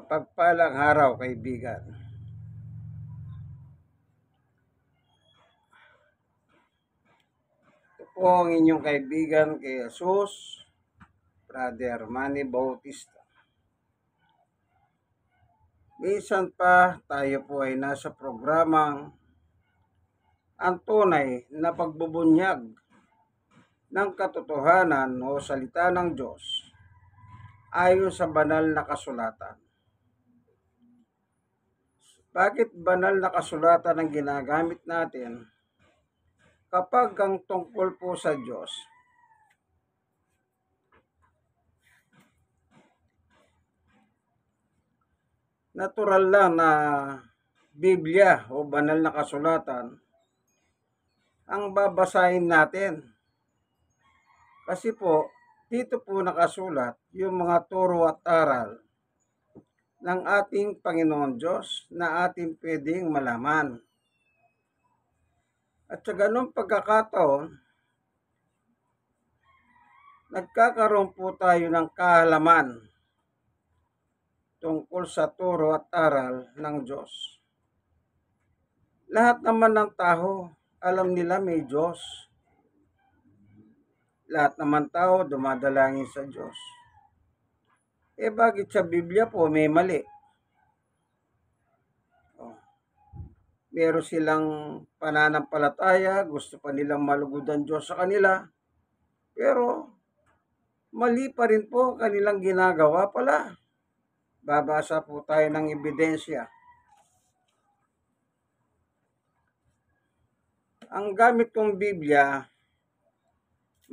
Mapagpalang araw, kaibigan. Ito po ang inyong kaibigan kay Jesus, Brother Manny Bautista. Minsan pa tayo po ay nasa programang ang tunay na pagbubunyag ng katotohanan o salita ng Diyos ayon sa banal na kasulatan. Bakit banal na kasulatan ang ginagamit natin kapag ang tungkol po sa Diyos? Natural lang na Biblia o banal na kasulatan ang babasahin natin. Kasi po, dito po nakasulat yung mga turo at aral ng ating Panginoon Diyos na ating pwedeng malaman. At sa ganung pagkakataon, nagkakaroon po tayo ng kaalaman tungkol sa turo at aral ng Diyos. Lahat naman ng tao, alam nila may Diyos. Lahat naman tao dumadalangin sa Diyos. Bakit sa Biblia po may mali? Meron silang pananampalataya, gusto pa nilang malugod ang Diyos sa kanila, pero mali pa rin po kanilang ginagawa pala. Babasa po tayo ng ebidensya. Ang gamit kong Biblia,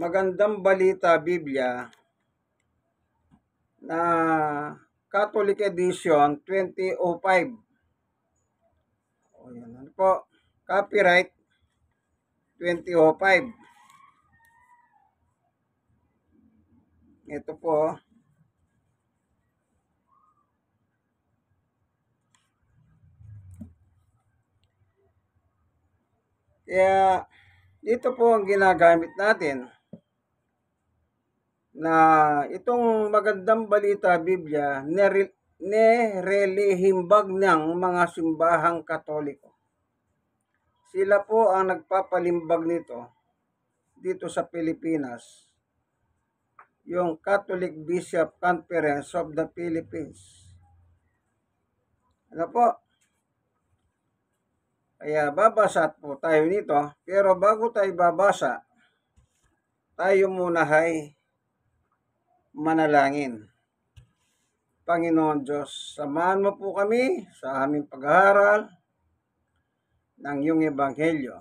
Magandang Balita Biblia, na Catholic Edition 2005. O yan, ano po, copyright 2005. Ito po. Kaya ito po ang ginagamit natin na itong Magandang Balita Biblia nerelihimbag ng mga simbahang Katoliko. Sila po ang nagpapalimbag nito dito sa Pilipinas, yung Catholic Bishop Conference of the Philippines. Ano po? Kaya babasa po tayo nito, pero bago tayo babasa, tayo muna ay manalangin. Panginoon Diyos, samahan mo po kami sa aming pag-aaral ng iyong ebanghelyo.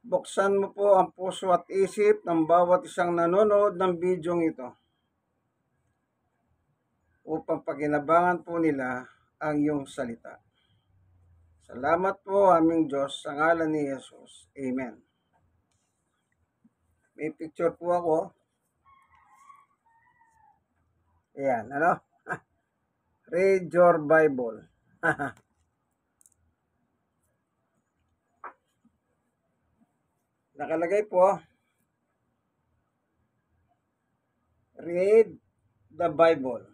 Buksan mo po ang puso at isip ng bawat isang nanonood ng bidyong ito upang paginabangan po nila ang iyong salita. Salamat po aming Diyos sa ngalan ni Jesus. Amen. May picture po ako. Ayan, ano? Read your Bible. Nakalagay po, read the Bible.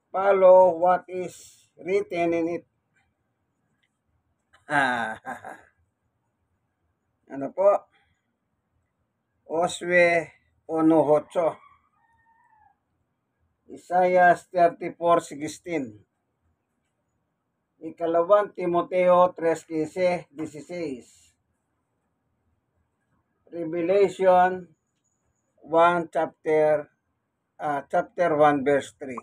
Follow what is written in it. Ano po? Josue 1:8. Isaiah 34:16. Ikalawang Timoteo 3:15-16. Revelation 1 chapter 1 verse 3.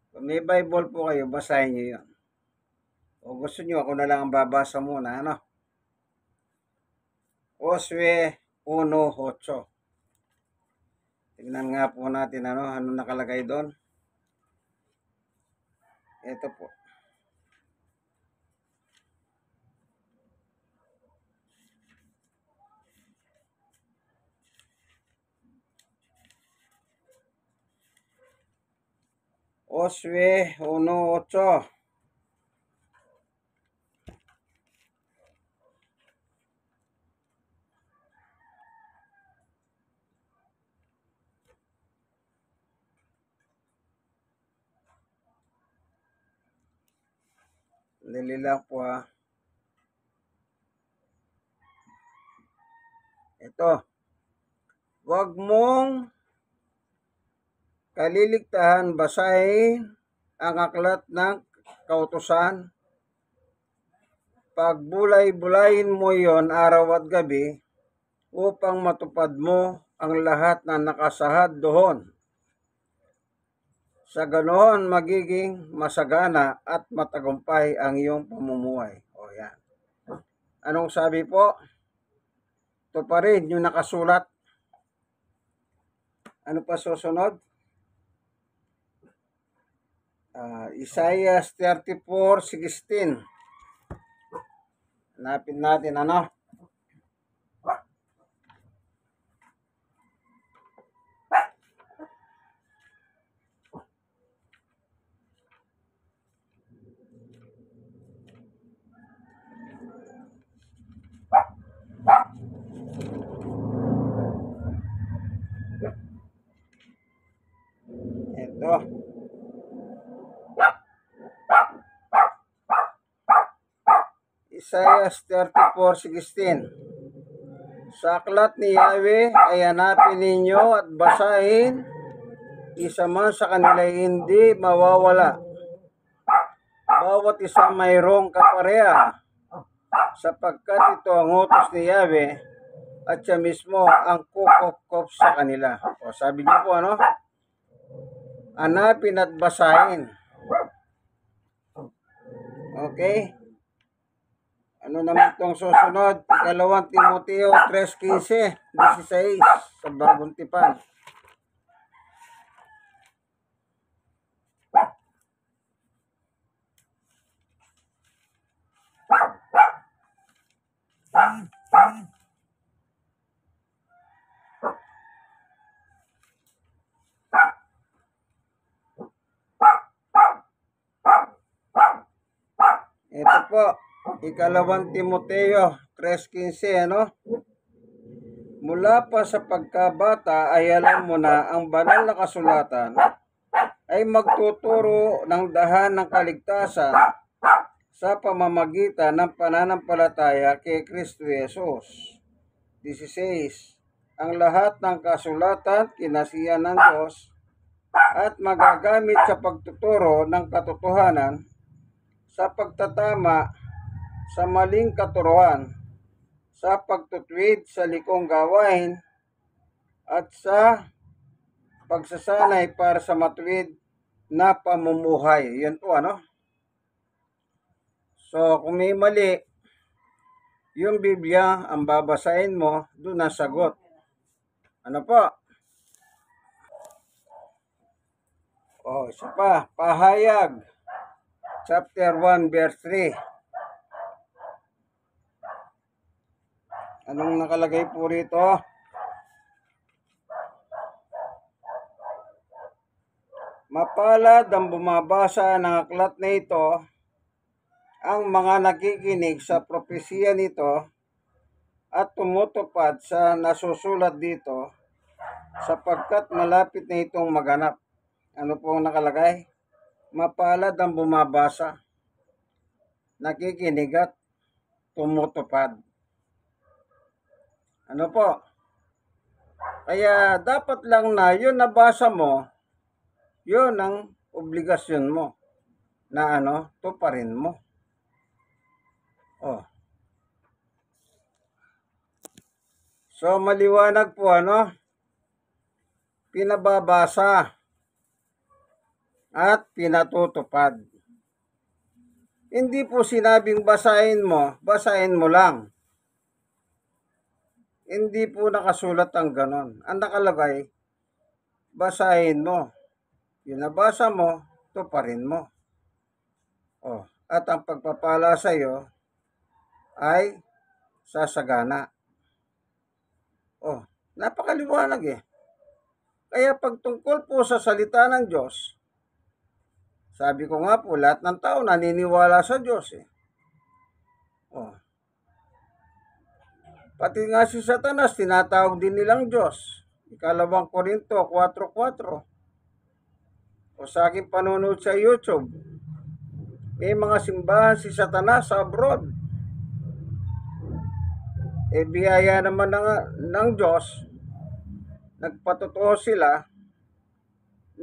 Kung may Bible po kayo, basahin niyo 'yon. O gusto niyo ako na lang ang babasa muna, ano? Josue 1:8. Tingnan nga po natin ano nakalagay doon. Ito po. Josue 1:8. Dali lang po ha. Ito. Huwag mong kaliligtahan basahin ang aklat ng kautusan. Pagbulay-bulayin mo yon araw at gabi upang matupad mo ang lahat na nakasahad doon. Sa ganoon, magiging masagana at matagumpay ang iyong pamumuhay. O yan. Anong sabi po? Ito pa rin yung nakasulat. Ano pa susunod? Isaiah 34:16. Hanapin natin ano? Ito. Isaiah 34:16. Sa aklat ni Yahweh ay hanapin ninyo at basahin, isa man sa kanila hindi mawawala. Bawat isa mayroong kapareha, sapagkat ito ang utos ni Yahweh at siya mismo ang kukop-kop sa kanila. O sabi niyo po ano? Hanapin at basahin. Okay? Ano naman itong susunod? Ikalawang Timoteo 3:15-16 sa Bagong Tipan. Ito po, ikalawang Timoteo 3:15, ano? Mula pa sa pagkabata ay alam mo na ang banal na kasulatan ay magtuturo ng dahan ng kaligtasan sa pamamagitan ng pananampalataya kay Kristo Jesus. 16. Ang lahat ng kasulatan kinasiyan ng Diyos at magagamit sa pagtuturo ng katotohanan, sa pagtatama, sa maling katuruan, sa pagtutwid sa likong gawain, at sa pagsasanay para sa matuwid na pamumuhay. Yan po ano? So kung may mali, yung Biblia ang babasahin mo, doon ang sagot. Ano po? Isa pa, Pahayag chapter 1 verse 3. Anong nakalagay po rito? Mapalad ang bumabasa ng aklat na ito, ang mga nakikinig sa propesiya nito at tumutupad sa nasusulat dito, sapagkat malapit na itong maganap. Ano pong nakalagay? Mapalad ang bumabasa, nakikinig at tumutupad. Ano po? Kaya dapat lang na yun nabasa mo, yun ang obligasyon mo na tuparin mo. So maliwanag po pinababasa at pinatutupad. Hindi po sinabing basahin mo lang. Hindi po nakasulat ang ganon. Ang nakalagay, basahin mo. Yung nabasa mo, tuparin mo. At ang pagpapala sa iyo ay sasagana. Napakaliwanag eh. Kaya pagtungkol po sa salita ng Diyos, sabi ko nga po, lahat ng tao naniniwala sa Diyos eh. Pati nga si Satanas, tinatawag din nilang Diyos. Ikalawang Korinto 4:4. Sa aking panunod sa YouTube, May mga simbahan si Satanas sa abroad. Biyaya naman ng Diyos, nagpatotoo sila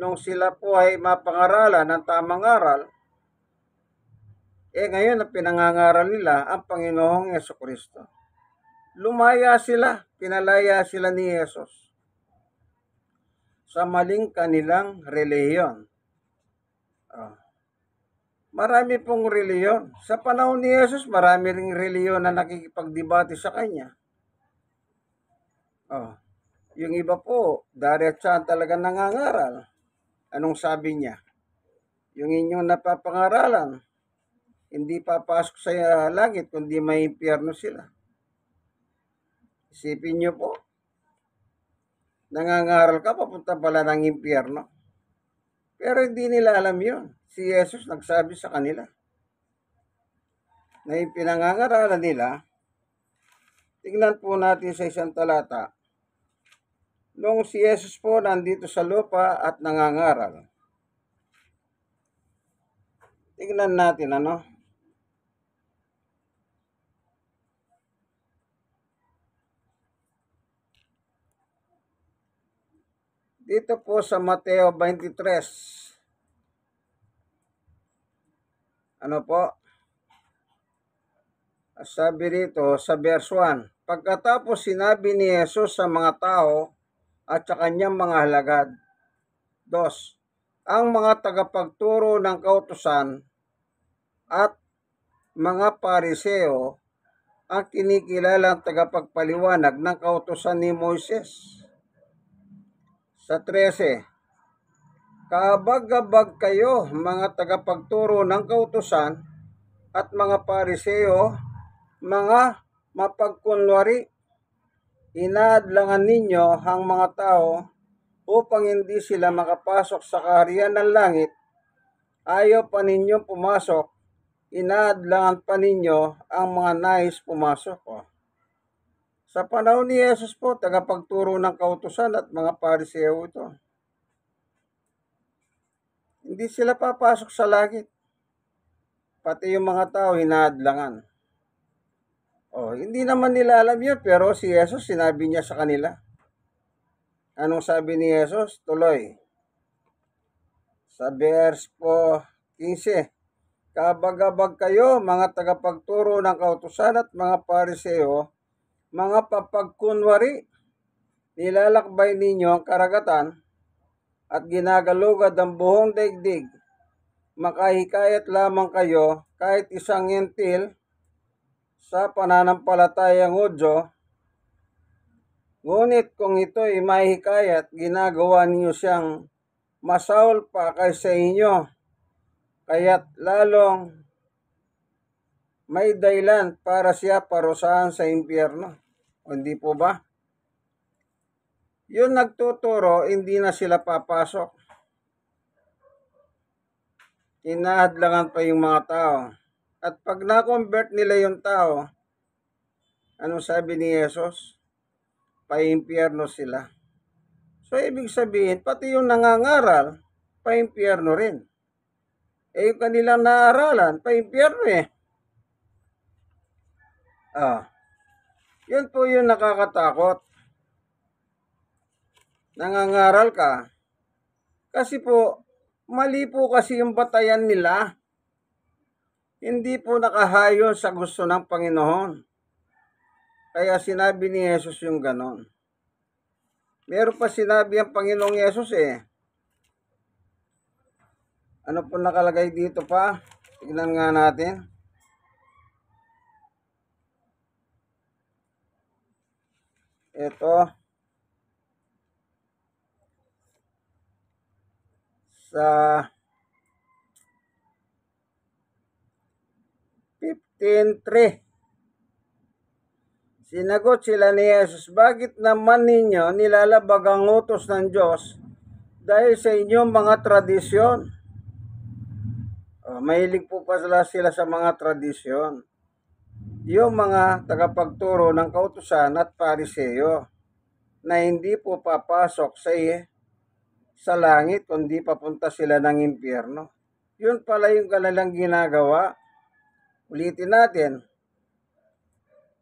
nung sila po ay mapangaralan ng tamang aral. Ngayon ang pinangangaral nila ang Panginoong Yesukristo. Lumaya sila, pinalaya sila ni Yesus sa maling kanilang relihiyon. Marami pong reliyon. Sa panahon ni Jesus, marami ring reliyon na nakikipagdebate sa kanya. Yung iba po, diretsahan talaga nangangaral. Anong sabi niya? Yung inyong napapangaralan, hindi papasok sa langit, kundi may impyerno sila. Isipin niyo po, nangangaral ka, papunta pala ng impyerno. Pero hindi nila alam yun. Si Jesus nagsabi sa kanila na yung pinangangaralan nila. Tingnan po natin sa isang talata. Nung si Jesus po nandito sa lupa at nangangaral. Tingnan natin Dito po sa Mateo 23. Sabi rito sa verse 1. Pagkatapos sinabi ni Jesus sa mga tao at sa kanyang mga alagad. 2. Ang mga tagapagturo ng kautusan at mga pariseo ang kinikilalang tagapagpaliwanag ng kautusan ni Moises. Sa 13. Kaabag-abag kayo, mga tagapagturo ng kautusan at mga pariseo, mga mapagkunwari. Inaadlangan ninyo ang mga tao upang hindi sila makapasok sa kaharian ng langit. Ayaw pa ninyong pumasok, inaadlangan pa ninyo ang mga nais pumasok. Sa panahon ni Jesus po, tagapagturo ng kautusan at mga pariseo ito. Hindi sila papasok sa langit. Pati yung mga tao hinaadlangan. Hindi naman nila alam yun, pero si Jesus sinabi niya sa kanila. Anong sabi ni Jesus? Tuloy. Sa verse 15. Kabag-abag kayo, mga tagapagturo ng kautusan at mga pariseo, mga papagkunwari. Nilalakbay ninyo ang karagatan at ginagalugad ang buong daigdig. Makahikayat lamang kayo kahit isang yentil sa pananampalatayang Hudyo. Ngunit kung ito'y mahikayat, ginagawa niyo siyang masaol pa kaysa inyo, kaya't lalong may dahilan para siya parusahan sa impyerno. Hindi po ba? Yung nagtuturo, hindi na sila papasok. Inaadlangan pa yung mga tao. At pag na-convert nila yung tao, anong sabi ni Jesus? Pa-impyerno sila. So, ibig sabihin, pati yung nangangaral, pa-impyerno rin. Yung kanilang naaralan, pa-impyerno Yun po yung nakakatakot. Nangangaral ka. Kasi po, mali po kasi yung batayan nila. Hindi po nakahayon sa gusto ng Panginoon. Kaya sinabi ni Jesus yung ganon. Meron pa sinabi ang Panginoong Yesus Ano po nakalagay dito pa? Tignan nga natin. Ito. Sa 15:3. Sinagot sila ni Jesus, bakit naman ninyo nilalabag ang utos ng Diyos dahil sa inyong mga tradisyon? Mahilig po pa sila sa mga tradisyon. Yung mga tagapagturo ng kautusan at pariseo na hindi po papasok sa langit kundi papunta sila ng impyerno. Yun pala yung kanilang ginagawa. Ulitin natin.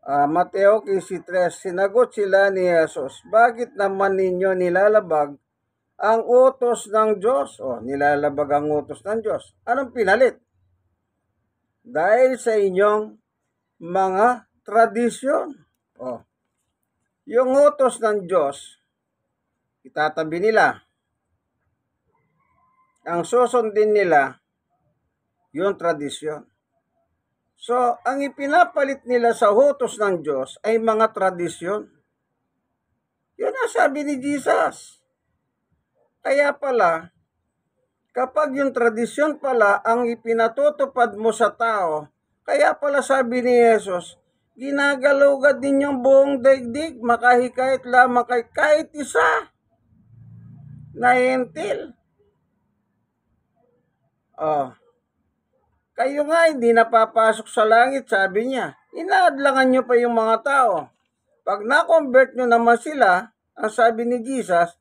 Mateo 15:3, sinagot sila ni Jesus, bakit naman ninyo nilalabag ang utos ng Diyos? Nilalabag ang utos ng Diyos. Anong pinalit? Dahil sa inyong mga tradisyon. Yung utos ng Diyos, itatabi nila. Ang susundin nila, yung tradisyon. So, ang ipinapalit nila sa utos ng Diyos ay mga tradisyon. Yun ang sabi ni Jesus. Kaya pala, kapag yung tradisyon pala ang ipinatutupad mo sa tao, kaya pala sabi ni Jesus, ginagalugad ninyong buong daigdig, makahikayat lamang kay kahit isa na hentil. Kayo nga hindi napapasok sa langit, sabi niya. Inaadlangan nyo pa yung mga tao. Pag na-convert nyo naman sila, ang sabi ni Jesus,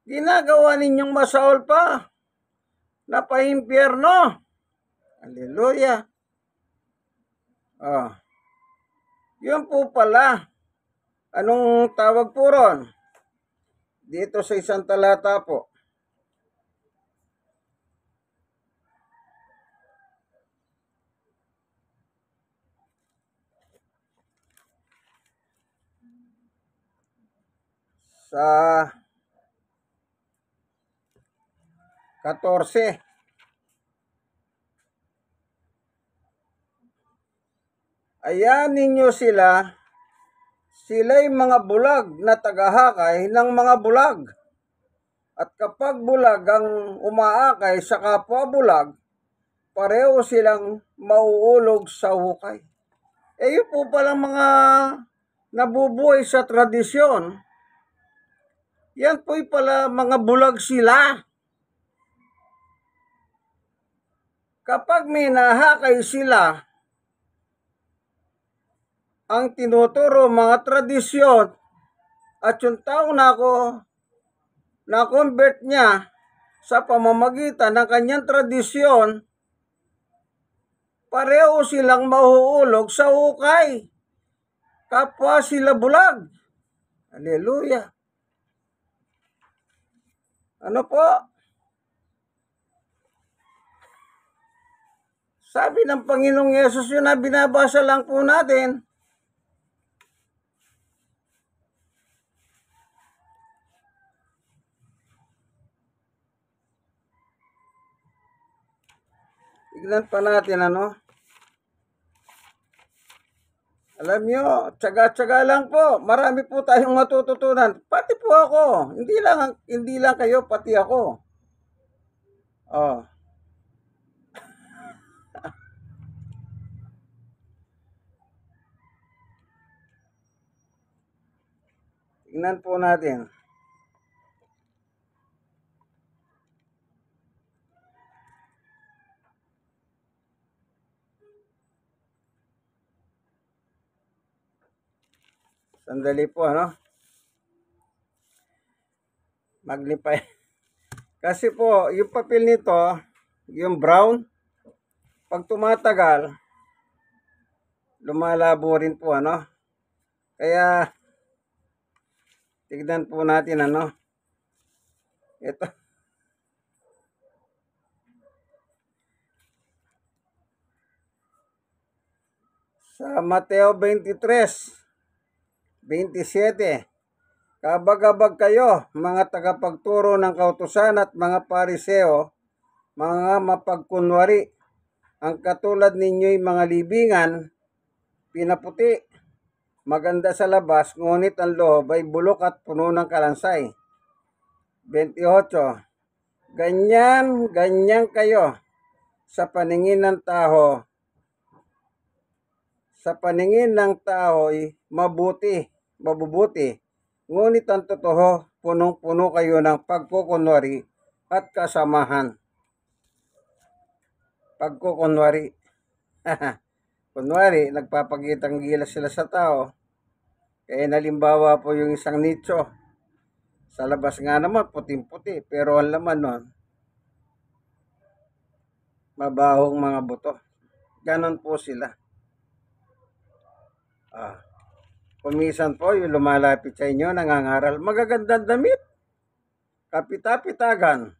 ginagawa ninyong masaol pa, napaimpyerno. Hallelujah. Yun po pala. Anong tawag po ron? Dito sa isang talata po. Sa 14. Ayan ninyo sila'y mga bulag na tagahakay ng mga bulag. At kapag bulag ang umaakay sa kapwa bulag, pareho silang mauulog sa hukay. Yun po palang mga nabubuhay sa tradisyon. Yan po'y pala mga bulag sila. Kapag may nahakay sila, ang tinuturo mga tradisyon at yung tao na-convert niya sa pamamagitan ng kanyang tradisyon, pareho silang mahuulog sa hukay. Kapwa sila bulag. Hallelujah. Ano po? Sabi ng Panginoong Yesus, yun na binabasa lang po natin. Tignan pa natin Alam nyo, tsaga-tsaga lang po. Marami po tayong matututunan. Pati po ako. Hindi lang kayo, pati ako. Tignan po natin. Sandali po, Magnify. Kasi po, yung papel nito, yung brown, pag tumatagal, lumalabo rin po, Kaya, tignan po natin, Ito. Sa Mateo 23:27, kabag-abag kayo, mga tagapagturo ng kautusan at mga pariseo, mga mapagkunwari, ang katulad ninyo'y mga libingan, pinaputi, maganda sa labas, ngunit ang loob ay bulok at puno ng kalansay. 28, ganyan kayo sa paningin ng tao. Sa paningin ng tao'y mabubuti, ngunit ang totoo, punong-puno kayo ng pagkukunwari at kasamahan. Pagkukunwari. Kunwari, nagpapakitang gilas sila sa tao. Kaya nalimbawa po yung isang nicho. Sa labas nga naman, puting-puti. Pero ang laman nun, mabahong mga buto. Ganon po sila. Kumisan po yung lumalapit sa inyo, nangangaral, magagandang damit, kapita-pitagan.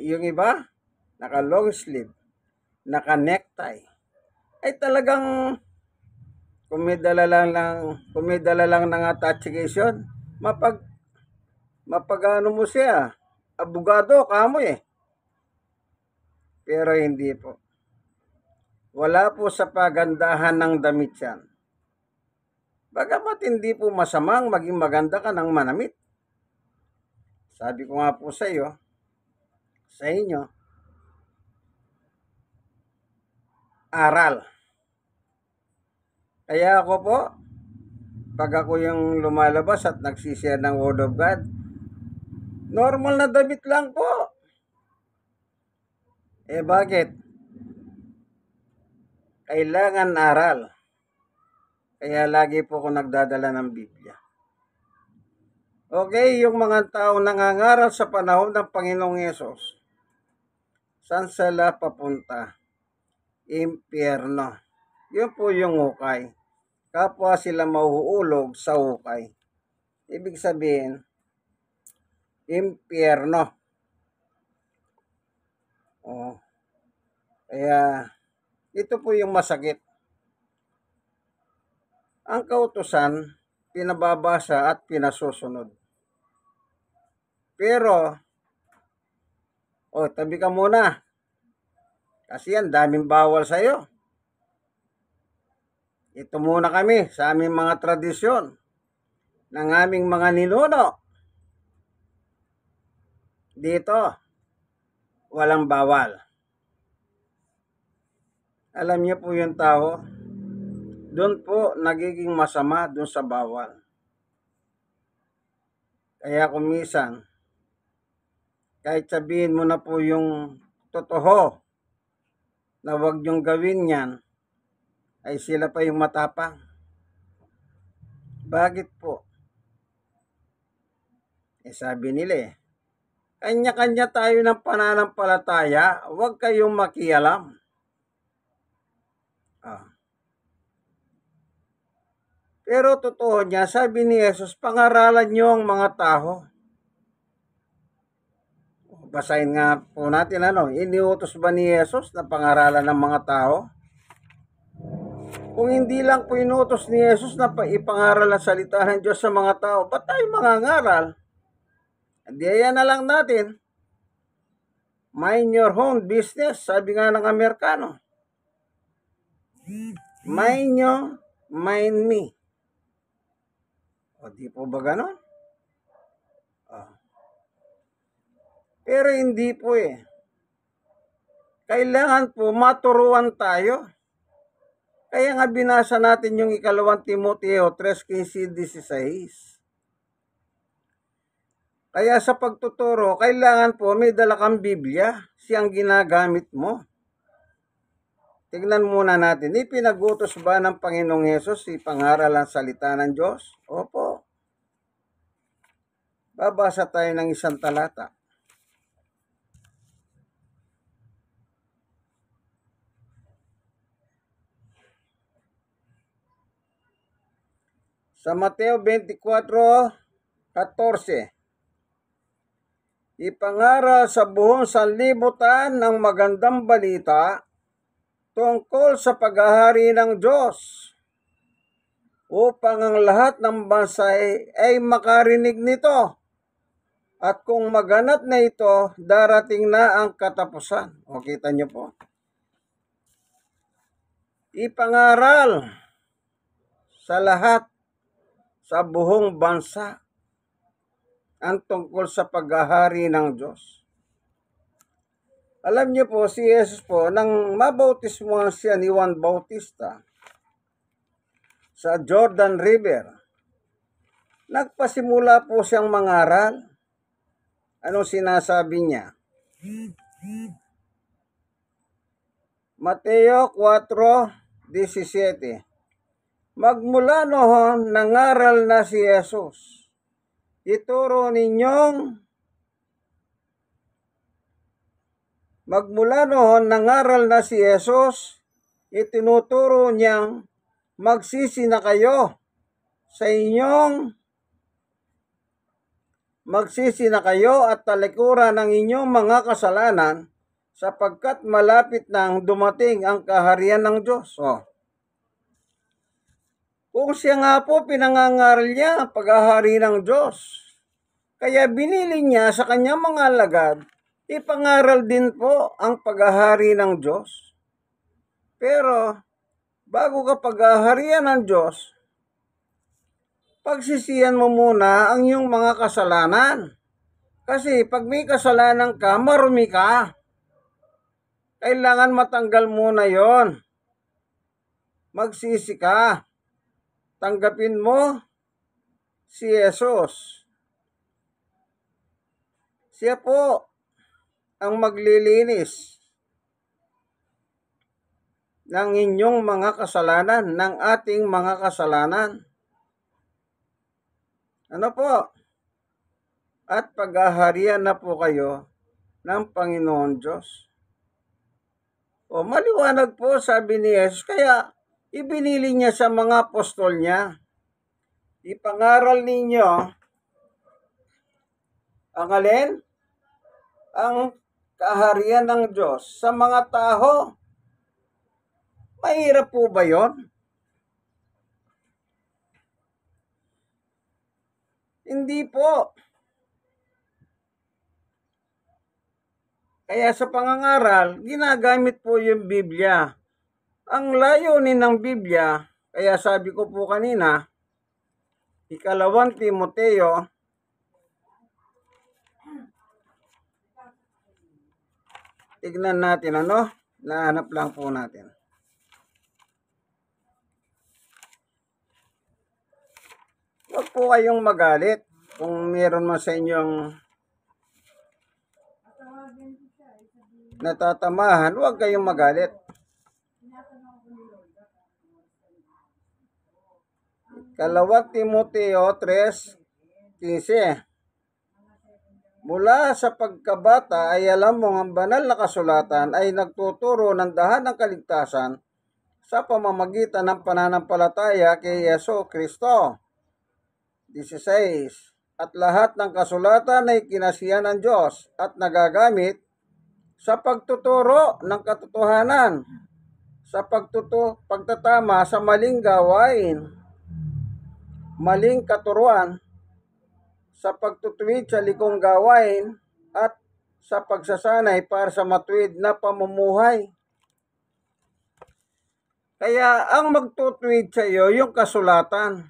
Yung iba, naka long sleeve, naka necktie. Ay talagang kung may dala lang ng attestation, mapagano mo siya, abogado kamo eh. Pero hindi po. Wala po sa pagandahan ng damit yan. Bagamat hindi po masamang maging maganda ka ng manamit. Sabi ko nga po sa inyo, aral. Kaya ako po, pag ako yung lumalabas at nagsishare ng Word of God, normal na damit lang po. Bakit? Kailangan aral. Kaya lagi po ako nagdadala ng Biblia. Okay, yung mga tao nangangaral sa panahon ng Panginoong Yesus, saan sila papunta? Impyerno. Yun po yung hukay. Kapwa sila mahuhulog sa hukay. Ibig sabihin, impyerno. Kaya, ito po yung masakit. Ang kautusan, pinababasa at pinasusunod. Pero, tabi ka muna. Kasi yan, daming bawal sa'yo. Ito muna kami sa aming mga tradisyon ng aming mga ninuno. Dito, walang bawal. Alam niyo po yung tao, doon po nagiging masama doon sa bawal. Kaya kumisan, kahit sabihin mo na po yung totoo na huwag niyong gawin yan, ay sila pa yung matapang. Bakit po? Sabi nila kanya-kanya tayo ng pananampalataya, huwag kayong makialam. Pero totoo niya, sabi ni Jesus, pangaralan niyo ang mga tao. Basahin nga po natin iniutos ba ni Jesus na pangaralan ng mga tao? Kung hindi lang po inutos ni Jesus na ipangaral ang salita ng Diyos sa mga tao, ba't tayo mangangaral? Hindi yan na lang natin. Mind your own business, sabi nga ng Amerikano. Mind nyo, mind me. Di po ba ganon? Pero hindi po Kailangan po maturuan tayo. Kaya nga binasa natin yung 2 Timoteo 3:15-16. Kaya sa pagtuturo, kailangan po may dala kang Biblia, siyang ginagamit mo. Tignan muna natin, ipinag-utos ba ng Panginoong Hesus ipangaral ang salita ng Diyos? Opo. Babasa tayo ng isang talata. Sa Mateo 24:14, ipangaral sa buong sanlibutan ng magandang balita tungkol sa paghahari ng Diyos upang ang lahat ng bansa ay makarinig nito. At kung maganap na ito, darating na ang katapusan. Kita niyo po. Ipangaral sa lahat, sa buong bansa, ang tungkol sa paghahari ng Diyos. Alam niyo po, si Jesus po, nang mabautismuhan siya ni Juan Bautista sa Jordan River, nagpasimula po siyang mangaral. Anong sinasabi niya? Mateo 4:17. Magmula noon, nangaral na si Jesus. Ituro ninyong Magmula noon, nangaral na si Jesus, itinuturo niyang magsisi na kayo at talikuran ng inyong mga kasalanan sapagkat malapit nang dumating ang kaharian ng Diyos. Kung siya nga po pinangangaral niya ang paghahari ng Diyos, kaya binili niya sa kanyang mga alagad, ipangaral din po ang paghahari ng Diyos. Pero bago ka paghaharian ng Diyos, pagsisihan mo muna ang iyong mga kasalanan. Kasi pag may kasalanan ka, marumi ka. Kailangan matanggal muna yon. Magsisi ka. Tanggapin mo si Jesus. Siya po ang maglilinis ng inyong mga kasalanan, ng ating mga kasalanan. Ano po? At paghaharian na po kayo ng Panginoon Diyos. Maliwanag po, sabi ni Jesus, kaya ibinili niya sa mga apostol niya, ipangaral ninyo ang alin? Ang kaharian ng Diyos sa mga tao. Mahirap po ba yon? Hindi po. Kaya sa pangangaral, ginagamit po yung Biblia. Ang layunin ng Biblia, kaya sabi ko po kanina, 2 Timoteo, tignan natin nahanap lang po natin. Huwag po kayong magalit kung meron mo sa inyong natatamahan, huwag kayong magalit. 2 Timoteo 3:15. Mula sa pagkabata ay alam mo ang banal na kasulatan ay nagtuturo ng daan ng kaligtasan sa pamamagitan ng pananampalataya kay Yesu Kristo. 16. At lahat ng kasulatan ay kinasiyahan ng Diyos at nagagamit sa pagtuturo ng katotohanan, sa pagtatama sa maling gawain, maling katuruan, sa pagtutuwid sa likong gawain, at sa pagsasanay para sa matuwid na pamumuhay. Kaya ang magtutuwid sa iyo yung kasulatan.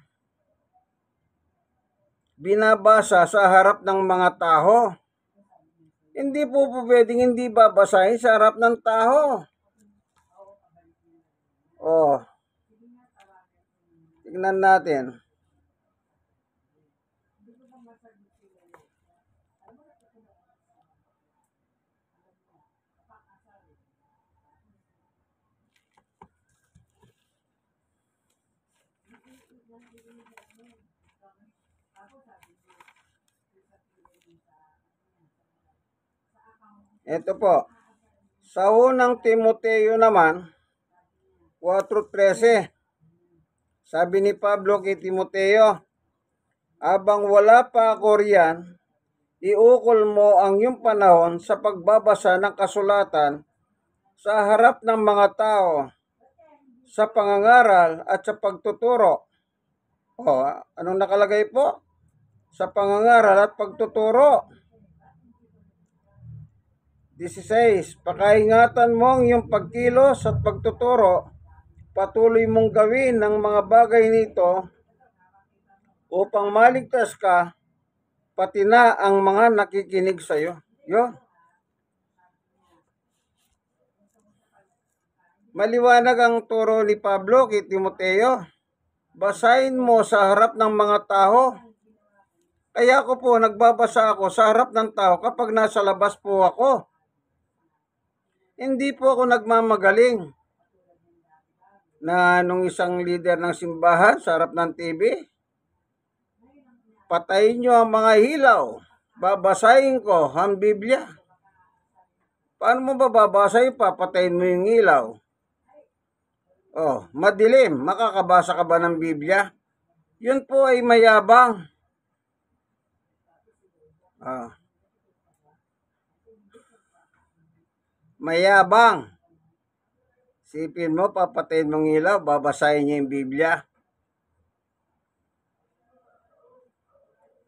Binabasa sa harap ng mga tao. Hindi po pwedeng hindi babasahin sa harap ng tao. Tignan natin. Ito po. Sa unang Timoteo naman, 4:13. Sabi ni Pablo kay Timoteo, abang wala pa ako riyan, iukol mo ang iyong panahon sa pagbabasa ng kasulatan sa harap ng mga tao, sa pangangaral at sa pagtuturo. Anong nakalagay po? Sa pangangaral at pagtuturo. 16. Pakaingatan mo ang iyong pagkilos at pagtuturo. Patuloy mong gawin ang mga bagay nito upang maligtas ka, pati na ang mga nakikinig sa iyo. Yun. Maliwanag ang turo ni Pablo kay Timoteo. Basahin mo sa harap ng mga tao. Kaya ako po, nagbabasa ako sa harap ng tao kapag nasa labas po ako. Hindi po ako nagmamagaling na nung isang leader ng simbahan sa harap ng TV, patayin nyo ang mga hilaw, babasahin ko ang Biblia. Paano mo bababasa yun? Papatayin mo yung ilaw. Oh, madilim. Makakabasa ka ba ng Biblia? Yun po ay mayabang. Mayabang. Sipin mo, papatayin mong ilaw, babasahin niya yung Biblia.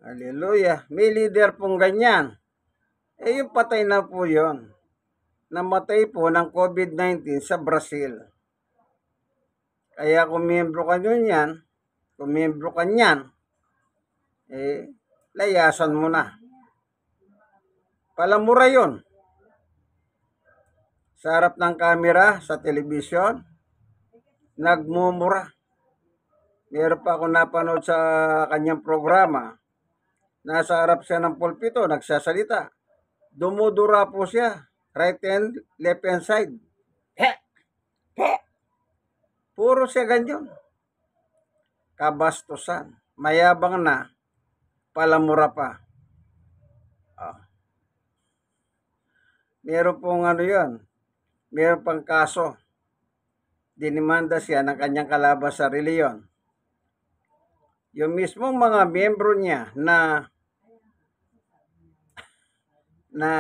Hallelujah. May leader pong ganyan. Yung patay na po yun. Namatay po ng COVID-19 sa Brazil. Kaya kung miyembro ka niyan, layasan mo na. Palamura yun. Sa harap ng kamera, sa telebisyon, nagmumura. Meron pa ako napanood sa kanyang programa. Nasa harap siya ng pulpito, nagsasalita. Dumudura po siya. Right hand, left hand side. Puro siya ganyan. Kabastusan. Mayabang na. Palamura pa. Meron pong yun. Meron pang kaso. Dinimanda siya ng kanyang kalaban sa reliyon. Yung mismong mga miyembro niya na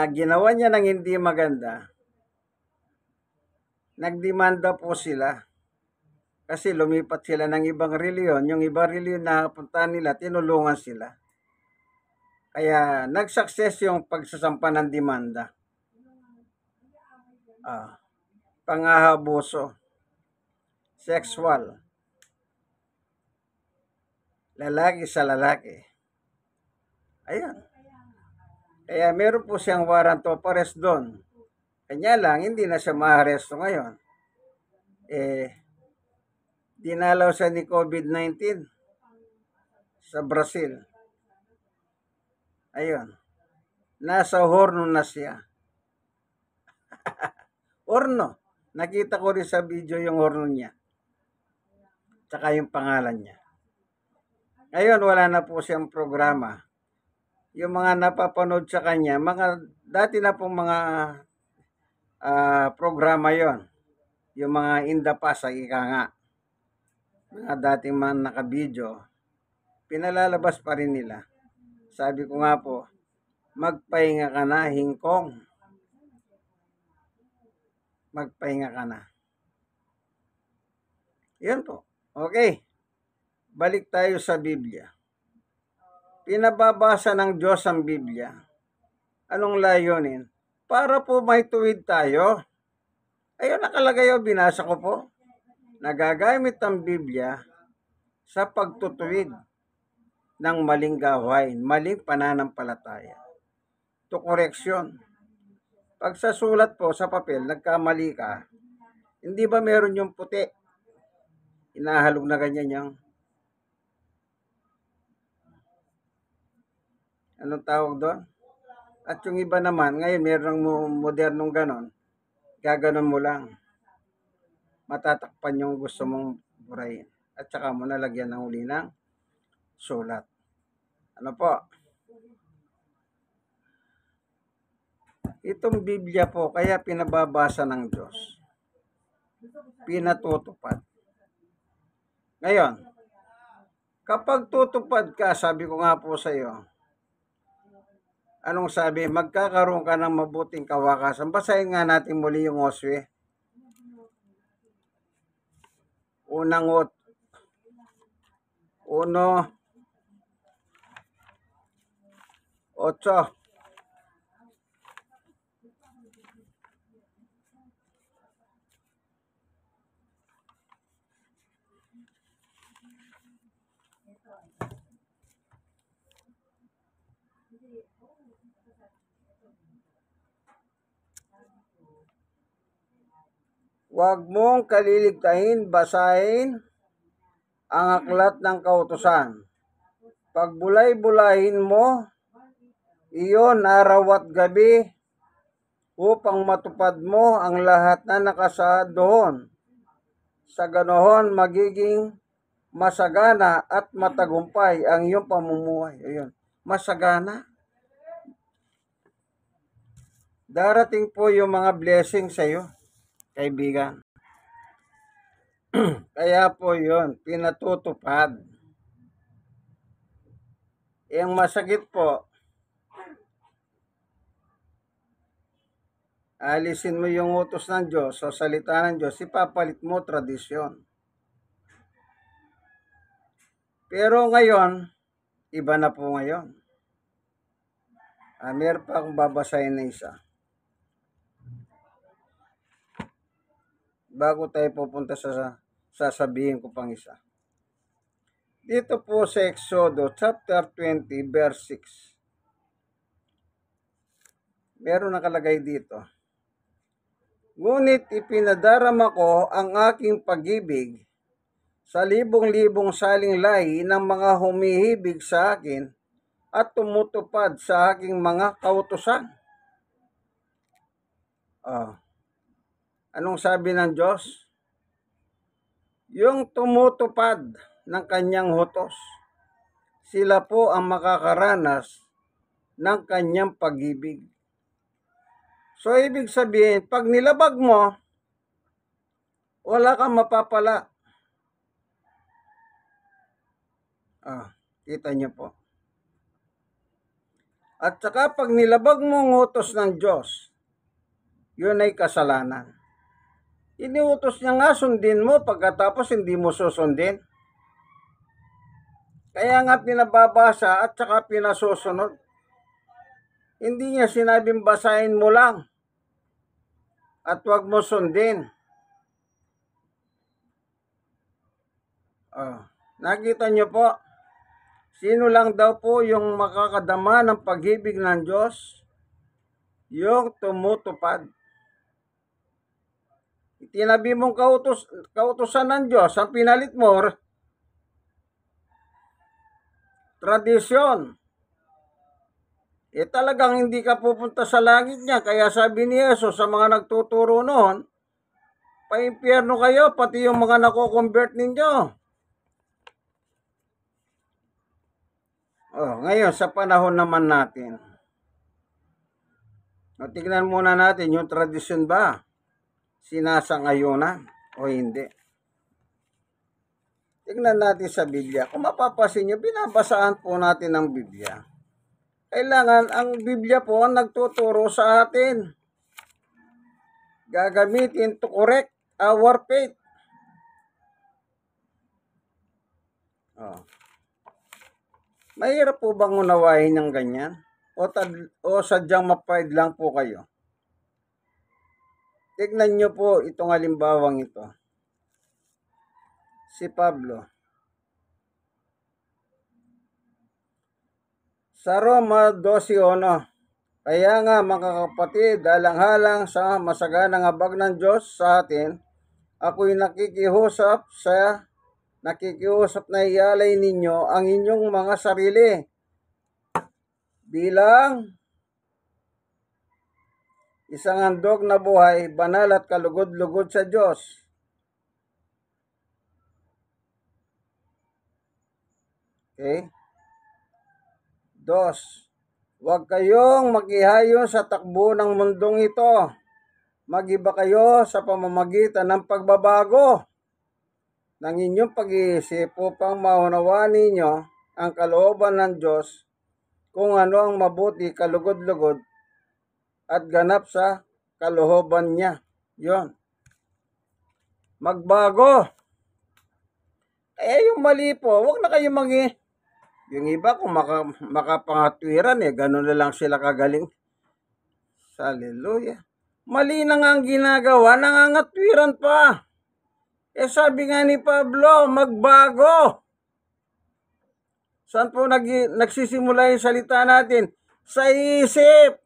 ginawa niya ng hindi maganda, nagdemanda po sila. Kasi lumipat sila ng ibang reliyon. Yung ibang reliyon na puntahan nila, tinulungan sila. Kaya nag-success yung pagsasampa ng demanda. Pangahabuso. Sexual. Lalaki sa lalaki. Ayan. Kaya meron po siyang warrant of arrest doon. Kanya lang, hindi na siya ma-arresto ngayon. Dinalaw siya ni COVID-19 sa Brazil. Ayun. Nasa horno na siya. Horno. Nakita ko rin sa video yung horno niya. Tsaka yung pangalan niya. Ngayon, wala na po siyang programa. Yung mga napapanood sa kanya, mga dati na pong mga programa yon. Yung mga in the past, ika nga. Mga dating mga nakabidyo, pinalalabas pa rin nila. Sabi ko nga po, magpahinga ka na, hingkong. Magpahinga ka na. Yan po. Okay. Balik tayo sa Biblia. Pinababasa ng Diyos ang Biblia. Anong layunin? Para po may tuwid tayo. Ayun, nakalagay o, binasa ko po. Nagagamit ang Biblia sa pagtutuwid ng maling gawain, maling pananampalataya. To correction. Pag sa sulat po, sa papel, nagkamali ka, hindi ba meron yung puti? Inahalog na ganyan yung anong tawag doon? At yung iba naman, ngayon merong modernong ganon, gaganon mo lang. Matatakpan yung gusto mong burahin. At saka mo nalagyan ng uli ng sulat. Ano po? Itong Biblia po, kaya pinababasa ng Diyos. Pinatutupad. Ngayon, kapag tutupad ka, sabi ko nga po sa iyo, anong sabi? Magkakaroon ka ng mabuting kawakasan. Basahin nga natin muli yung Josue. Unang 8. Huwag mong kaliligtahin, basahin ang aklat ng kautusan. Pagbulay-bulahin mo, iyon araw at gabi, upang matupad mo ang lahat na nakasaad doon. Sa ganoon, magiging masagana at matagumpay ang iyong pamumuhay. Ayun, masagana. Darating po yung mga blessing sa iyo, kaibigan. Kaya po yun, pinatutupad. Yung masakit po, alisin mo yung utos ng Diyos o salita ng Diyos, ipapalit mo tradisyon. Pero ngayon, iba na po ngayon. Meron pa akong babasahin na isa. Bago tayo pupunta sa sasabihin ko pang isa. Dito po sa Exodo chapter 20 verse 6. Meron nakalagay dito. Ngunit ipinadarama ko ang aking pag-ibig sa libong-libong saling-lahi ng mga humihibig sa akin at tumutupad sa aking mga kautusan. Anong sabi ng Diyos? Yung tumutupad ng kanyang utos, sila po ang makakaranas ng kanyang pag-ibig. So, ibig sabihin, pag nilabag mo, wala kang mapapala. Kita niyo po. At saka pag nilabag mo ang utos ng Diyos, yun ay kasalanan. Iniutos niya nga sundin mo, pagkatapos hindi mo susundin. Kaya nga pinababasa at saka pinasusunod. Hindi niya sinabing basahin mo lang at wag mo sundin. Nakita niyo po, sino lang daw po yung makakadama ng pag-ibig ng Diyos? Yung tumutupad. Itinabi mong kautusan ng Diyos, ang pinalit mo, tradisyon. Talagang hindi ka pupunta sa langit niya. Kaya sabi ni Jesus sa mga nagtuturo noon, pa-impyerno kayo, pati yung mga nako-convert ninyo. Ngayon, sa panahon naman natin, tignan muna natin yung tradisyon ba sinasangayunan o hindi. Tignan natin sa Biblia. Kung mapapasin nyo, binabasaan po natin ang Biblia. Kailangan ang Biblia po ang nagtuturo sa atin. Gagamitin to correct our faith. Mahirap po bang unawain ng ganyan? O sadyang mapride lang po kayo? Tignan nyo po itong halimbawang ito. Si Pablo. Sa Roma 12:1. Kaya nga mga kapatid, alang-alang sa masaganang habag ng Diyos sa atin, ako'y nakikiusap na ialay ninyo ang inyong mga sarili bilang isang handog na buhay, banal at kalugod-lugod sa Diyos. Okay? 2. Huwag kayong makihayo sa takbo ng mundong ito. Mag-iba kayo sa pamamagitan ng pagbabago ng inyong pag-iisip upang maunawaan ninyo ang kalooban ng Diyos, kung ano ang mabuti, kalugod-lugod at ganap sa kalooban niya. Yon. Magbago. Yung mali po, huwag na kayo yung iba kung makapangatwiran, ganun na lang sila kagaling. Hallelujah. Mali na nga ang ginagawa, nangangatwiran pa. Sabi nga ni Pablo, magbago. Saan po nagsisimula yung salita natin? Sa isip.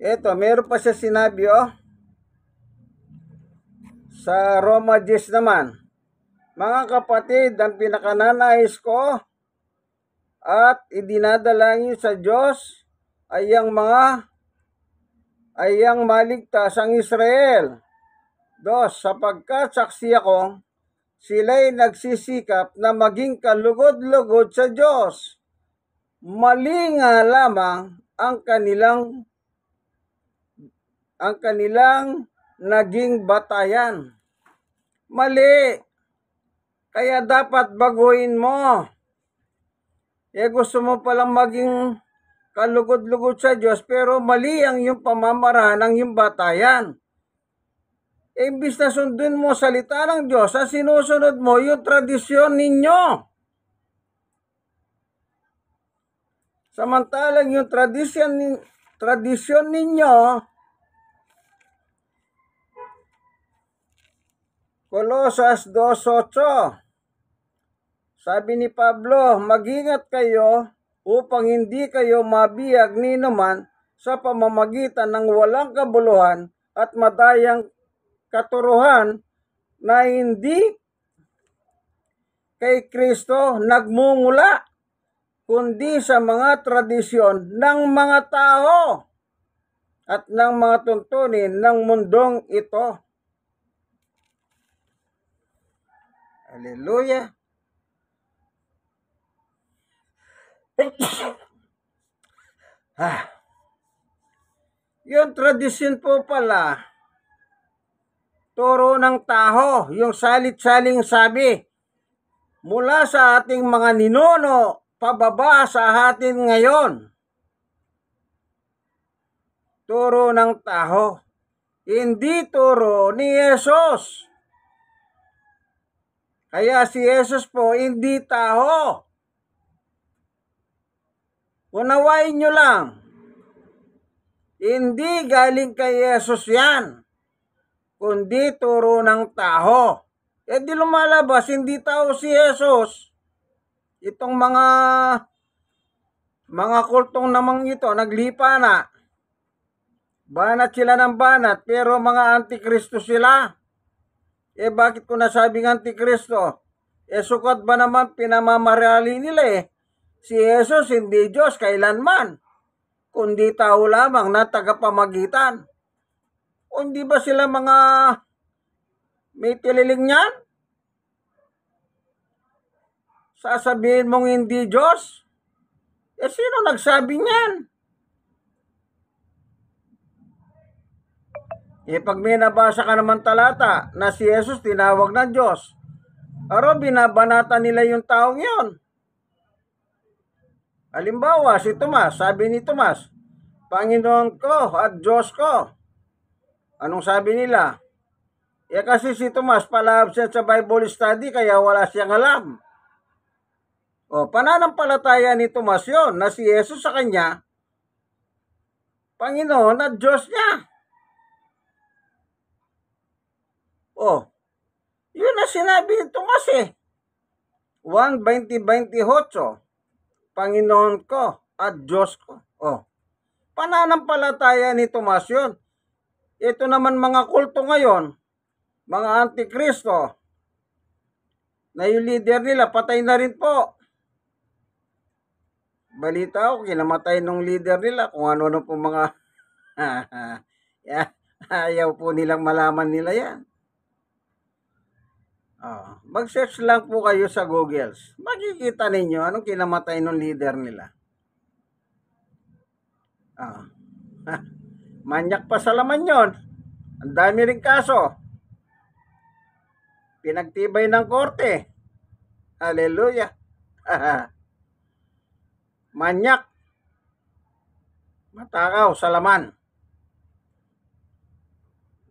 Ito, meron pa siya sinabi, sa Roma 10 naman. Mga kapatid, ang pinakananais ko at idinadalangin sa Diyos ay ang maligtas ang Israel. 2, sapagkat saksi ako sila'y nagsisikap na maging kalugod-lugod sa Diyos. Mali nga lamang ang kanilang naging batayan. Mali. Kaya dapat baguhin mo. Gusto mo palang maging kalugod-lugod sa Diyos, pero mali ang iyong pamamaraan ng iyong batayan. Imbis na sundin mo salita ng Diyos, ang sinusunod mo yung tradisyon ninyo. Samantalang yung tradisyon ninyo, Colosas 2:8, sabi ni Pablo, mag-ingat kayo upang hindi kayo mabiyag ni naman sa pamamagitan ng walang kabuluhan at madayang katuruhan na hindi kay Kristo nagmumula, kundi sa mga tradisyon ng mga tao at ng mga tuntunin ng mundong ito. Hallelujah. Yung tradisyon po pala, turo ng taho, yung salit-saling sabi, mula sa ating mga ninuno, pababa sa atin ngayon. Turo ng taho, hindi turo ni Jesus. Kaya si Jesus po, hindi taho. Unawain nyo lang, hindi galing kay Jesus yan, kundi turo ng taho. Di lumalabas, hindi tao si Jesus. Itong mga kultong namang ito, naglipa na. Banat sila ng banat, pero mga antikristo sila. Bakit ko nasabing antikristo? Sukat ba naman pinamamarali nila Si Jesus hindi Diyos kailanman, kundi tao lamang na tagapamagitan. O hindi ba sila mga may tililing niyan? Sasabihin mong hindi Diyos? Sino nagsabi niyan? Pag may nabasa ka naman talata na si Jesus tinawag ng Diyos, binabanata nila yung taong yon. Halimbawa, si Tomas, sabi ni Tomas, Panginoon ko at Diyos ko. Anong sabi nila? Kasi si Tomas pala-absent sa Bible study kaya wala siyang alam. Pananampalataya ni Tomas yon na si Jesus sa kanya, Panginoon at Diyos niya. Yun na sinabi ni Tomas 1:20-28, Panginoon ko at Diyos ko. Pananampalataya ni Tomas yun. Ito naman mga kulto ngayon, mga antikristo, na yung leader nila patay na rin po. Balita ko, kinamatay nung leader nila, kung ano-ano po mga ayaw po nilang malaman nila yan. Mag-search lang po kayo sa Google. Makikita ninyo anong kinamatay ng leader nila. Manyak pa sa laman yon. Ang dami ring kaso. Pinagtibay ng korte. Hallelujah. Manyak. Matakaw sa laman.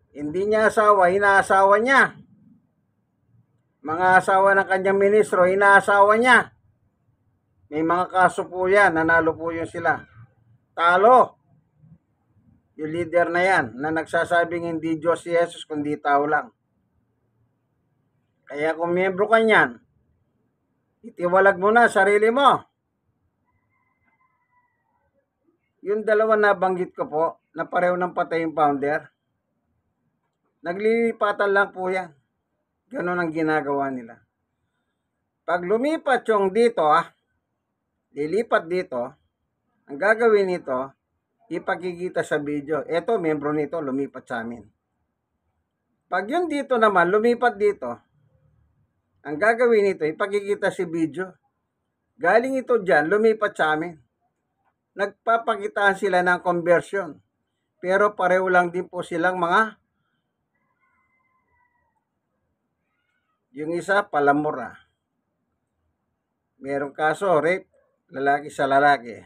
Hindi niya asawa, inaasawa niya. Mga asawa ng kanyang ministro, inaasawa niya. May mga kaso po yan, nanalo po yun sila. Talo. Yung leader na yan, na nagsasabing hindi Diyos si Jesus, kundi tao lang. Kaya kung miyembro ka niyan, itiwalag mo na sarili mo. Yung dalawa na banggit ko po, na pareho ng patay yung founder, naglilipatan lang po yan. Ganon ang ginagawa nila. Pag lumipat yung dito, lilipat dito, ang gagawin nito, ipakikita sa video. Eto, membro nito, lumipat sa amin. Pag yun dito naman, lumipat dito, Ang gagawin nito, ipakikita si video. Galing ito dyan, lumipat sa amin. Nagpapakitaan sila ng conversion. Pero pareho lang din po silang mga, yung isa, palamura. Merong kaso, rape, lalaki sa lalaki.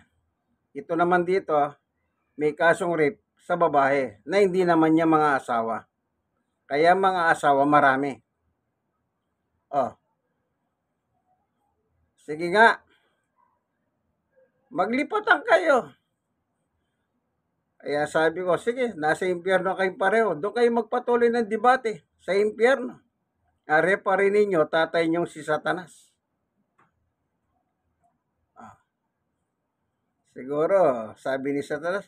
Ito naman dito, may kasong rape sa babae na hindi naman niya mga asawa. Kaya mga asawa marami. Oh. Sige nga. Maglipatan kayo. Kaya sabi ko, sige, nasa impyerno kayo pareho. Doon kayo magpatuloy ng debate sa impyerno. Are pa rin ninyo, tatay niyong si Satanas. Siguro, sabi ni Satanas,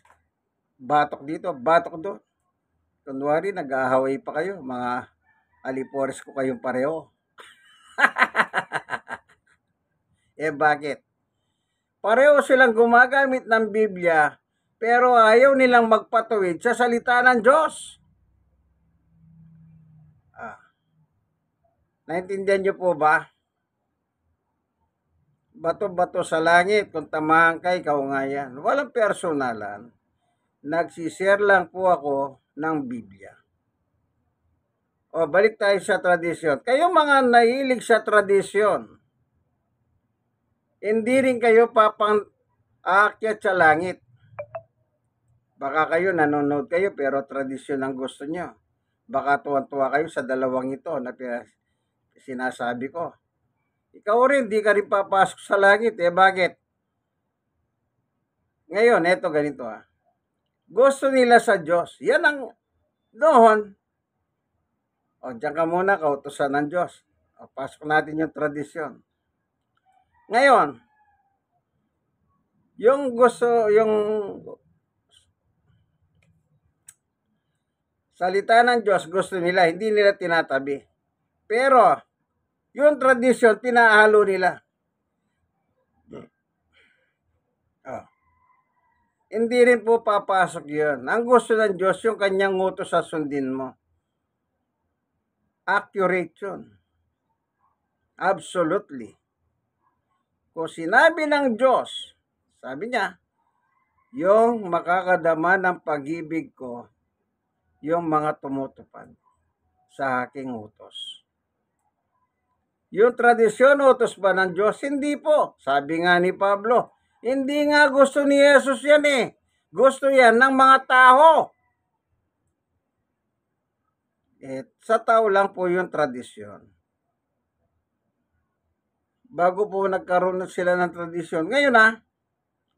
batok dito, batok doon. Kunwari, nag-aaway pa kayo, mga alipores ko kayong pareho. Bakit? Pareho silang gumagamit ng Biblia, pero ayaw nilang magpatuwid sa salita ng Diyos. Naintindihan niyo po ba? Bato-bato sa langit, kung tamahan kay kaungayan. Walang personalan. Nagsishare lang po ako ng Biblia. O, balik tayo sa tradisyon. Kayo mga nahilig sa tradisyon, hindi rin kayo aakyat sa langit. Baka kayo nanonood kayo pero tradisyon ang gusto nyo. Baka tuwan-tuwa kayo sa dalawang ito na sinasabi ko. Ikaw rin, di ka rin papasok sa langit. Bakit? Ngayon, eto ganito Gusto nila sa Diyos. Yan ang doon. O, diyan ka muna, kautusan ng Diyos. O, pasok natin yung tradisyon. Ngayon, yung salita ng Diyos, gusto nila, hindi nila tinatabi. Pero, yung tradisyon, pinahalo nila. Hindi rin po papasok yun. Ang gusto ng Diyos, yung kanyang utos sa sundin mo. Accurate yun. Absolutely. Kung sinabi ng Diyos, sabi niya, yung makakadama ng pag-ibig ko, yung mga tumutupad sa aking utos. Yung tradisyon, utos ba ng Diyos? Hindi po. Sabi nga ni Pablo, hindi nga gusto ni Jesus yan Gusto yan ng mga tao. Sa tao lang po yung tradisyon. Bago po nagkaroon na sila ng tradisyon. Ngayon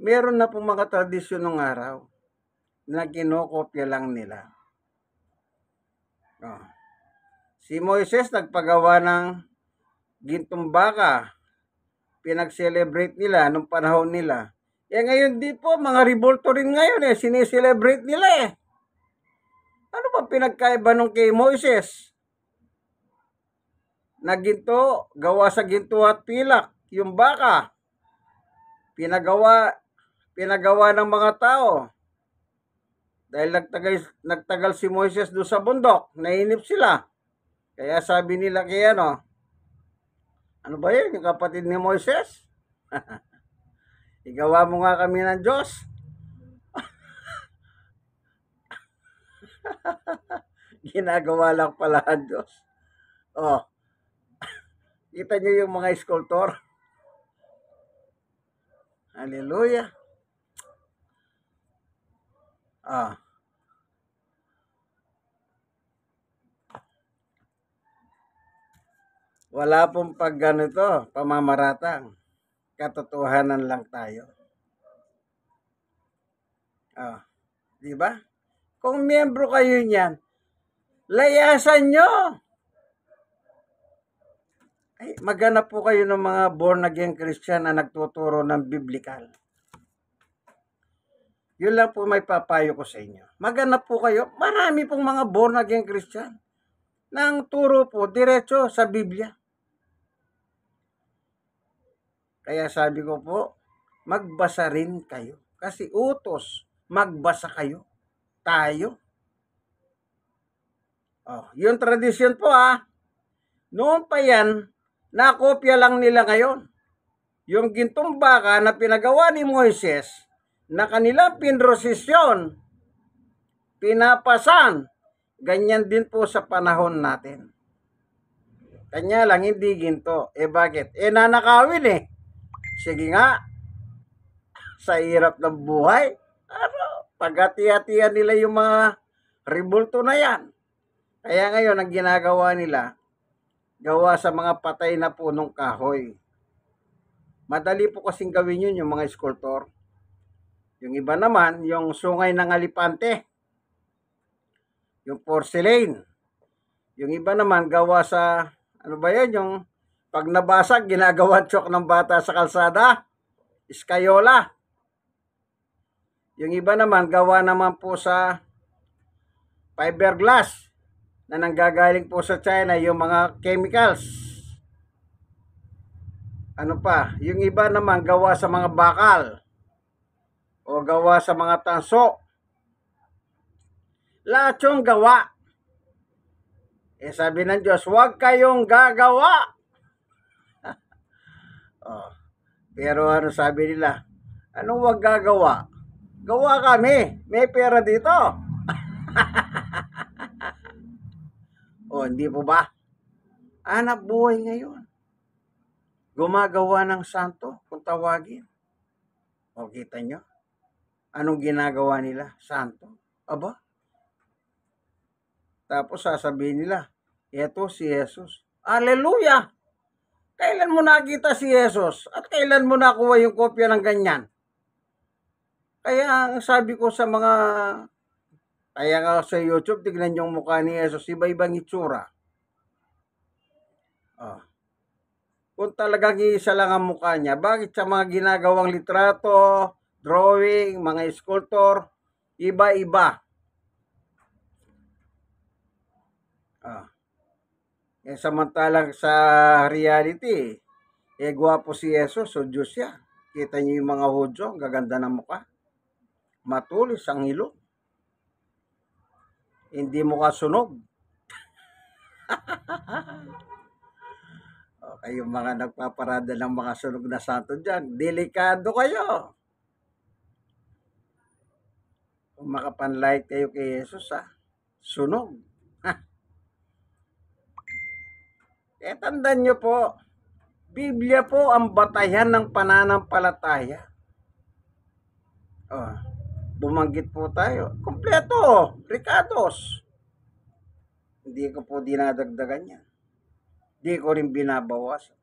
meron na po mga tradisyon ng araw na kinokopya lang nila. Si Moises nagpagawa ng gintong baka. Pinag-celebrate nila nung panahon nila. Ngayon di po, mga revolto rin ngayon sineselebrate nila Ano ba pinagkaiba nung kay Moises? Na ginto, gawa sa ginto at pilak, yung baka. Pinagawa ng mga tao. Dahil nagtagal si Moises doon sa bundok, nainip sila. Kaya sabi nila kay ano ba yun, yung kapatid ni Moises? Igawa mo nga kami ng Diyos. Ginagawa lang pala ang Diyos. Kita niyo yung mga sculptor. Hallelujah. Wala pong ganito, pamamaratang. Katotohanan lang tayo. Di ba? Kung miyembro kayo niyan, layasan nyo. Maghanap po kayo ng mga born again Christian na nagtuturo ng biblical. Yun lang po may papayo ko sa inyo. Maghanap po kayo. Marami pong mga born again Christian na ang turo po diretso sa Biblia. Kaya sabi ko po, magbasa rin kayo. Kasi utos, magbasa kayo. Tayo. Yung tradisyon po Noon pa yan, Nakopya lang nila ngayon. Yung gintong baka na pinagawa ni Moises na kanilang pinrosesyon, pinapasan, ganyan din po sa panahon natin. Kanya lang hindi ginto. Bakit? Nanakawin eh. Sige nga, sa hirap ng buhay, pagati-hatian nila yung mga rebulto na yan. Kaya ngayon, ang ginagawa nila, gawa sa mga patay na punong kahoy. Madali po kasing gawin yun yung mga sculptor. Yung iba naman, yung sungay ng alipante, yung porcelain. Yung iba naman, gawa sa, ano ba yan, yung pag nabasag, ginagawa chok ng bata sa kalsada, iskayola. Yung iba naman, gawa naman po sa fiberglass na nanggagaling po sa China, yung mga chemicals. Ano pa? Yung iba naman, gawa sa mga bakal o gawa sa mga tanso. Lahat yung gawa. Sabi ng Diyos, huwag kayong gagawa. Pero ano sabi nila? Anong huwag gagawa? Gawa kami. May pera dito. Hindi po ba? Hanap buhay ngayon. Gumagawa ng santo, kung tawagin. Kita nyo? Anong ginagawa nila? Santo. Aba? Tapos sasabihin nila, eto si Jesus. Hallelujah! Kailan mo nakita si Jesus? At kailan mo nakuha yung kopya ng ganyan? Kaya ang sabi ko sa mga, kaya nga sa YouTube, tignan yung mukha ni Jesus, iba-ibang itsura. Kung talagang isa lang ang mukha niya, bakit sa mga ginagawang litrato, drawing, mga sculptor, iba-iba? Samantalang sa reality, gwapo si Jesus, so Diyos siya. Kita niyo yung mga Hudyo, ang gaganda ng mukha. Matulis ang ilong. Hindi mukha sunog. Kayong mga nagpaparada ng mga sunog na santo dyan, delikado kayo. Kung makapanlight kayo kay Jesus, sunog. Tandaan nyo po, Biblia po ang batayan ng pananampalataya. Bumanggit po tayo. Kompleto, Ricados. Hindi ko po dinadagdagan yan. Hindi ko rin binabawasan.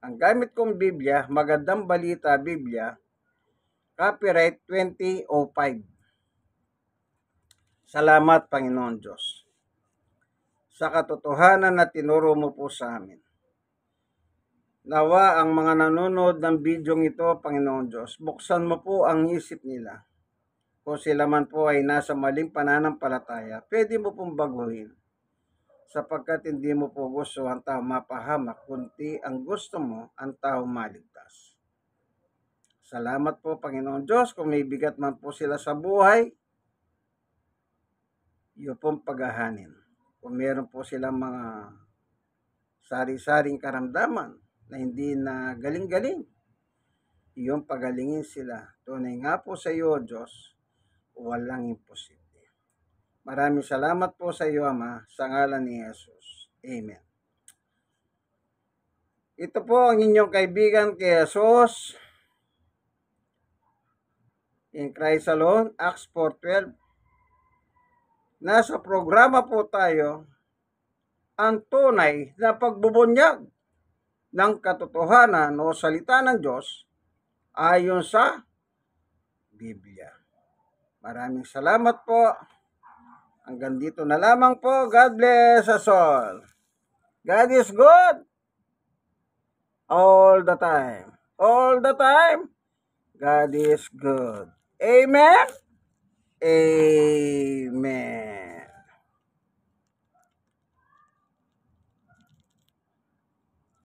Ang gamit kong Biblia, Magandang Balita Biblia, copyright 2005. Salamat, Panginoon Diyos, sa katotohanan na tinuro mo po sa amin. Nawa ang mga nanonood ng bidyong ito, Panginoon Diyos, buksan mo po ang isip nila. Kung sila man po ay nasa maling pananampalataya, pwede mo pong baguhin. Sapagkat hindi mo po gusto ang tao mapahamak, kundi ang gusto mo ang tao maligtas. Salamat po, Panginoon Diyos, kung may bigat man po sila sa buhay, yun pong paghahanin. Kung meron po silang mga sari-saring karamdaman na hindi na galing-galing, yung pagalingin sila. Tunay nga po sa iyo, Diyos, walang imposible. Maraming salamat po sa iyo, Ama, sa ngalan ni Jesus. Amen. Ito po ang inyong kaibigan kay Jesus in Christ alone, Acts 4:12. Nasa programa po tayo, ang tunay na pagbubunyag ng katotohanan o salita ng Diyos ayon sa Biblia. Maraming salamat po. Hanggang dito na lamang po. God bless us all. God is good all the time. All the time, God is good. Amen? Amen.